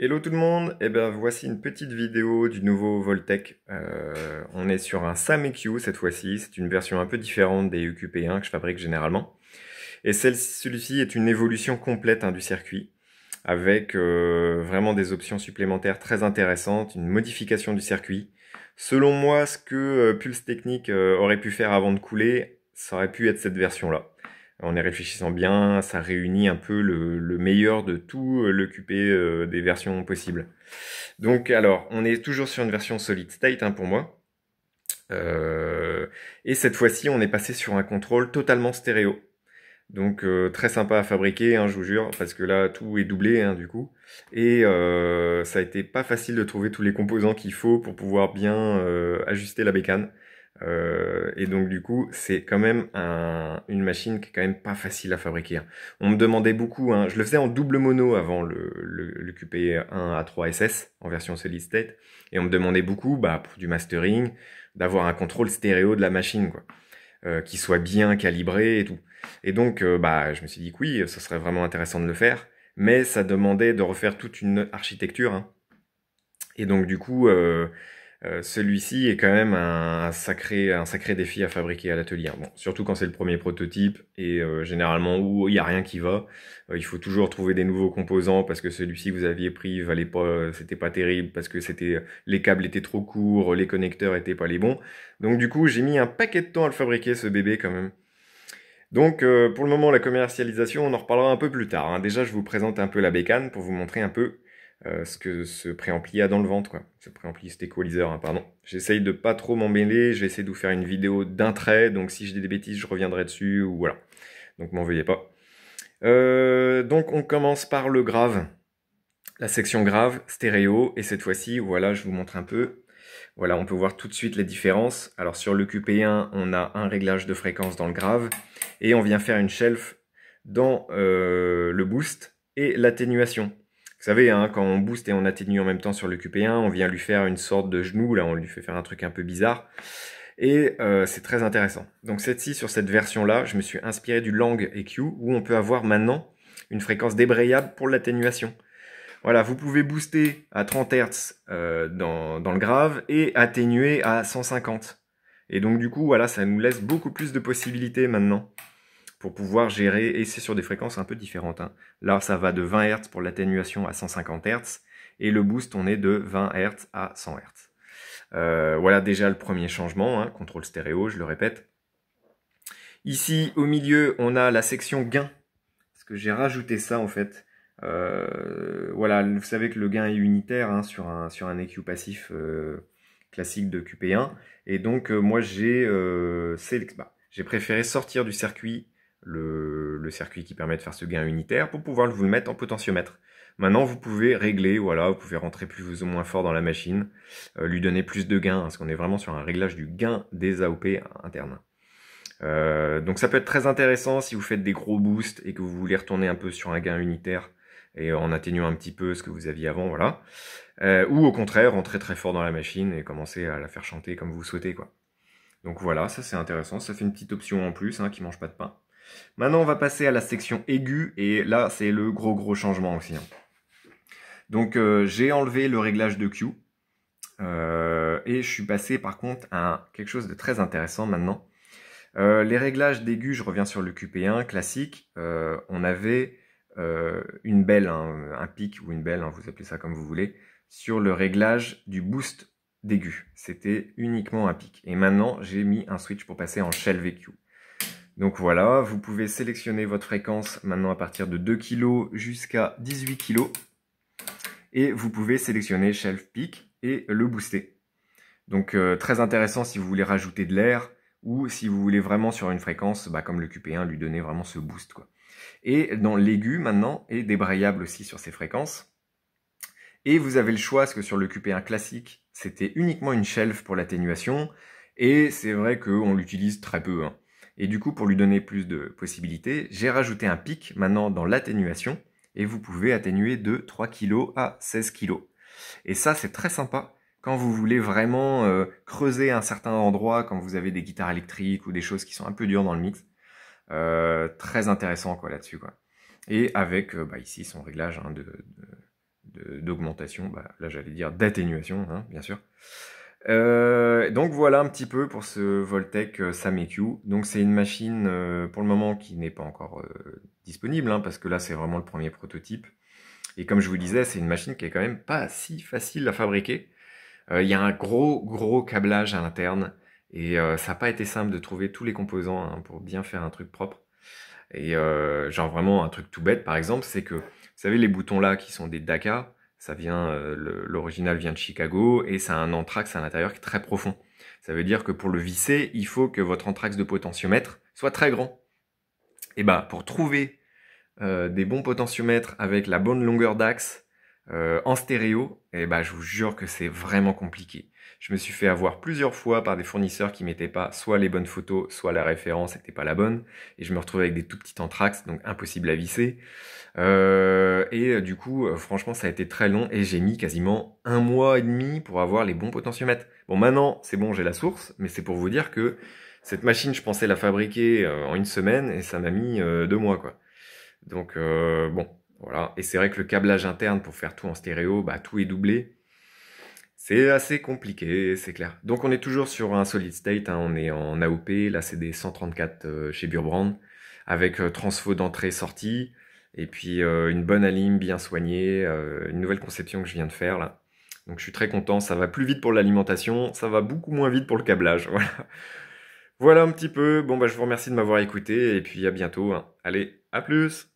Hello tout le monde, et ben voici une petite vidéo du nouveau Voltec. On est sur un SAM EQ cette fois-ci, c'est une version un peu différente des EQP1 que je fabrique généralement. Et celui-ci est une évolution complète du circuit, avec vraiment des options supplémentaires très intéressantes, une modification du circuit. Selon moi, ce que Pulse Technique aurait pu faire avant de couler, ça aurait pu être cette version-là. En y réfléchissant bien, ça réunit un peu le meilleur de tout l'EQP des versions possibles. Donc alors, on est toujours sur une version solid state pour moi. Et cette fois-ci, on est passé sur un contrôle totalement stéréo. Donc très sympa à fabriquer, je vous jure, parce que là tout est doublé du coup. Et ça a été pas facile de trouver tous les composants qu'il faut pour pouvoir bien ajuster la bécane. Et donc du coup c'est quand même une machine qui est quand même pas facile à fabriquer. On me demandait beaucoup, je le faisais en double mono avant le QP1 A3SS en version solid state. Et on me demandait beaucoup pour du mastering d'avoir un contrôle stéréo de la machine, quoi. Qui soit bien calibré et tout. Et donc, je me suis dit que oui, ce serait vraiment intéressant de le faire, mais ça demandait de refaire toute une architecture. Et donc, du coup, celui-ci est quand même un sacré défi à fabriquer à l'atelier. Bon, surtout quand c'est le premier prototype et généralement où il n'y a rien qui va. Il faut toujours trouver des nouveaux composants parce que celui-ci que vous aviez pris valait pas, c'était pas terrible parce que les câbles étaient trop courts, les connecteurs étaient pas les bons. Donc du coup, j'ai mis un paquet de temps à le fabriquer ce bébé quand même. Donc pour le moment, la commercialisation, on en reparlera un peu plus tard. Déjà, je vous présente un peu la bécane pour vous montrer un peu ce que ce préampli a dans le ventre, quoi. Ce préampli, cet equalizer, pardon. J'essaye de pas trop m'en mêler, je vais essayer de vous faire une vidéo d'un trait, donc si je dis des bêtises, je reviendrai dessus, ou voilà. Donc m'en veuillez pas. Donc on commence par le grave, la section grave, stéréo, et cette fois-ci, voilà, je vous montre un peu. Voilà, on peut voir tout de suite les différences. Alors sur le QP1, on a un réglage de fréquence dans le grave, et on vient faire une shelf dans le boost et l'atténuation. Vous savez, quand on booste et on atténue en même temps sur le QP1, on vient lui faire une sorte de genou, là on lui fait faire un truc un peu bizarre. Et c'est très intéressant. Donc sur cette version-là, je me suis inspiré du Lang EQ, où on peut avoir maintenant une fréquence débrayable pour l'atténuation. Voilà, vous pouvez booster à 30 Hz dans le grave et atténuer à 150. Et donc du coup, voilà, ça nous laisse beaucoup plus de possibilités maintenant pour pouvoir gérer, et c'est sur des fréquences un peu différentes. Là, ça va de 20 Hz pour l'atténuation à 150 Hz, et le boost, on est de 20 Hz à 100 Hz. Voilà déjà le premier changement, contrôle stéréo, je le répète. Ici, au milieu, on a la section gain, parce que j'ai rajouté ça en fait. Voilà, vous savez que le gain est unitaire sur un EQ passif classique de QP1, et donc moi j'ai préféré sortir du circuit le circuit qui permet de faire ce gain unitaire pour pouvoir vous le mettre en potentiomètre. Maintenant, vous pouvez régler, voilà, vous pouvez rentrer plus ou moins fort dans la machine, lui donner plus de gain, parce qu'on est vraiment sur un réglage du gain des AOP internes. Donc ça peut être très intéressant si vous faites des gros boosts et que vous voulez retourner un peu sur un gain unitaire et en atténuant un petit peu ce que vous aviez avant, voilà. Ou au contraire, rentrer très fort dans la machine et commencer à la faire chanter comme vous souhaitez, quoi. Donc voilà, ça c'est intéressant, ça fait une petite option en plus qui mange pas de pain. Maintenant on va passer à la section aiguë, et là c'est le gros changement aussi. Donc j'ai enlevé le réglage de Q, et je suis passé par contre à quelque chose de très intéressant maintenant. Les réglages d'aigu, je reviens sur le QP1 classique, on avait une belle, un pic ou une belle, vous appelez ça comme vous voulez, sur le réglage du boost d'aigu. C'était uniquement un pic. Et maintenant, j'ai mis un switch pour passer en shelf EQ. Donc voilà, vous pouvez sélectionner votre fréquence maintenant à partir de 2 kg jusqu'à 18 kg. Et vous pouvez sélectionner shelf peak et le booster. Donc très intéressant si vous voulez rajouter de l'air, ou si vous voulez vraiment sur une fréquence, comme le QP1, lui donner vraiment ce boost, quoi. Et dans l'aigu, maintenant, est débrayable aussi sur ces fréquences. Et vous avez le choix, parce que sur le QP1 classique, c'était uniquement une shelf pour l'atténuation, et c'est vrai qu'on l'utilise très peu. Et du coup, pour lui donner plus de possibilités, j'ai rajouté un pic maintenant dans l'atténuation, et vous pouvez atténuer de 3 kg à 16 kg. Et ça, c'est très sympa quand vous voulez vraiment creuser un certain endroit, quand vous avez des guitares électriques ou des choses qui sont un peu dures dans le mix. Très intéressant quoi là-dessus, quoi. Et avec ici son réglage d'augmentation, bah, là j'allais dire d'atténuation, hein, bien sûr. Donc voilà un petit peu pour ce Voltec Sam EQ. Donc c'est une machine pour le moment qui n'est pas encore disponible, hein, parce que là c'est vraiment le premier prototype. Et comme je vous disais, c'est une machine qui est quand même pas si facile à fabriquer. Il y a un gros câblage à l'interne et ça n'a pas été simple de trouver tous les composants, hein, pour bien faire un truc propre. Et genre vraiment un truc tout bête par exemple, c'est que, vous savez les boutons là qui sont des Daka, ça vient, l'original vient de Chicago et ça a un anthrax à l'intérieur qui est très profond. Ça veut dire que pour le visser, il faut que votre anthrax de potentiomètre soit très grand. Et bah pour trouver des bons potentiomètres avec la bonne longueur d'axe en stéréo, et bah je vous jure que c'est vraiment compliqué. Je me suis fait avoir plusieurs fois par des fournisseurs qui mettaient pas soit les bonnes photos, soit la référence n'était pas la bonne, et je me retrouvais avec des tout petits anthrax, donc impossible à visser. Du coup, franchement, ça a été très long, et j'ai mis quasiment 1 mois et demi pour avoir les bons potentiomètres. Bon, maintenant, c'est bon, j'ai la source, mais c'est pour vous dire que cette machine, je pensais la fabriquer en 1 semaine, et ça m'a mis 2 mois, quoi. Donc bon, voilà. Et c'est vrai que le câblage interne pour faire tout en stéréo, bah tout est doublé. C'est assez compliqué, c'est clair. Donc on est toujours sur un solid state, hein, on est en AOP, là c'est des 134 chez Burbrand, avec transfo d'entrée-sortie, et puis une bonne alim bien soignée, une nouvelle conception que je viens de faire là. Donc je suis très content, ça va plus vite pour l'alimentation, ça va beaucoup moins vite pour le câblage, voilà. Voilà un petit peu, bon bah je vous remercie de m'avoir écouté, et puis à bientôt, hein. Allez, à plus!